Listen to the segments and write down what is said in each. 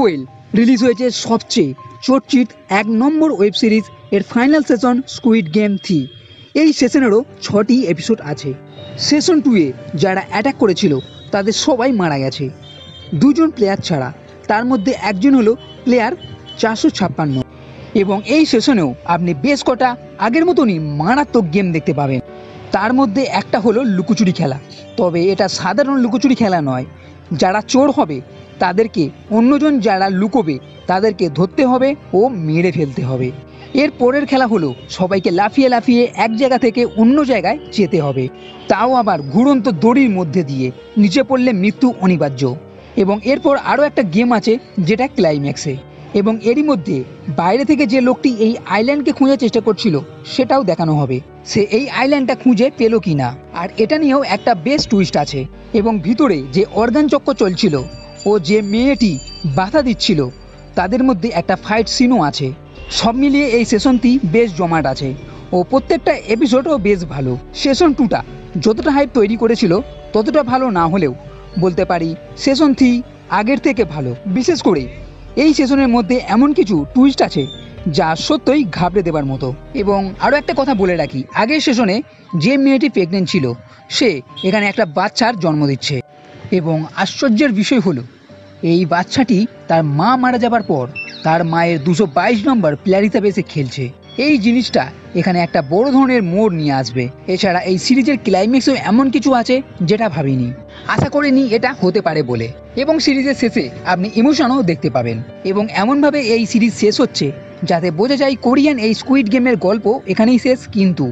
Well, release হয়েছে সবচেয়ে চর্চিত 1 নম্বর web series এর ফাইনাল সেশন স্কুইড গেম 3। এই সেশনেরও 6টি এপিসোড আছে। সেশন 2-এ যারা অ্যাটাক করেছিল তাদের সবাই মারা গেছে, 2জন প্লেয়ার ছাড়া। তার মধ্যে একজন হলো প্লেয়ার 456। এবং এই সেশনেও আপনি বেশ কটা আগের মতনই মারাত্মক গেম দেখতে পাবেন। তার মধ্যে একটা হলো লুকোচুরি খেলা, তবে এটা সাধারণ লুকোচুরি খেলা নয়। যারা চোর হবে তাদেরকে অন্যজন যারা লুকোবে তাদেরকে ধরতে হবে ও মেরে ফেলতে হবে। এর পরের খেলা হলো সবাইকে লাফিয়ে লাফিয়ে এক জায়গা থেকে অন্য জায়গায় যেতে হবে, তাও আবার ঘুরন্ত দড়ির মধ্যে দিয়ে। নিচে পড়লে মৃত্যু অনিবার্য। এবং এরপর আরও একটা গেম আছে যেটা ক্লাইম্যাক্সে। এবং এরই মধ্যে বাইরে থেকে যে লোকটি এই আইল্যান্ডকে খোঁজার চেষ্টা করছিল সেটাও দেখানো হবে, সে এই আইল্যান্ডটা খুঁজে পেল কি না। আর এটা নিয়েও একটা বেশ টুইস্ট আছে। এবং ভিতরে যে অর্গান চক্র চলছিল ও যে মেয়েটি বাধা দিচ্ছিল তাদের মধ্যে একটা ফাইট সিনও আছে। সব মিলিয়ে এই সেশনটি বেশ জমাট আছে ও প্রত্যেকটা এপিসোডও বেশ ভালো। সেশন 2টা যতটা হাইপ তৈরি করেছিল ততটা ভালো না হলেও বলতে পারি সেশন 3 আগের থেকে ভালো। বিশেষ করে এই সেশনের মধ্যে এমন কিছু টুইস্ট আছে যা সত্যই ঘাবড়ে দেবার মতো। এবং আরও একটা কথা বলে রাখি, আগের সেশনে যে মেয়েটি প্রেগনেন্ট ছিল সে এখানে একটা বাচ্চার জন্ম দিচ্ছে। এবং আশ্চর্যের বিষয় হলো এই বাচ্চাটি তার মা মারা যাবার পর তার মায়ের 222 নম্বর প্লেয়ার হিসাবে এসে খেলছে। এই জিনিসটা এখানে একটা বড় ধরনের মোড় নিয়ে আসবে। এছাড়া এই সিরিজের ক্লাইম্যাক্সেও এমন কিছু আছে যেটা ভাবিনি, আশা করিনি এটা হতে পারে বলে। এবং সিরিজের শেষে আপনি ইমোশনও দেখতে পাবেন। এবং এমনভাবে এই সিরিজ শেষ হচ্ছে যাতে বোঝা যায় কোরিয়ান এই স্কুইড গেমের গল্প এখানেই শেষ, কিন্তু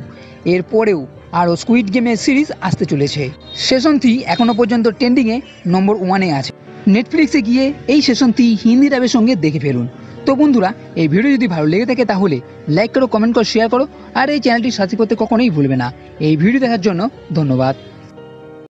এরপরেও আরও স্কুইড গেমের সিরিজ আসতে চলেছে। সেশন 3 এখনও পর্যন্ত ট্রেন্ডিংয়ে নম্বর 1-এ আছে। নেটফ্লিক্সে গিয়ে এই সেশন 3 হিন্দি ডাবের সঙ্গে দেখে ফেলুন। তো বন্ধুরা, এই ভিডিও যদি ভালো লেগে থাকে তাহলে লাইক করো, কমেন্ট করো, শেয়ার করো, আর এই চ্যানেলটি সাবস্ক্রাইব করতে কখনোই ভুলবে না। এই ভিডিও দেখার জন্য ধন্যবাদ।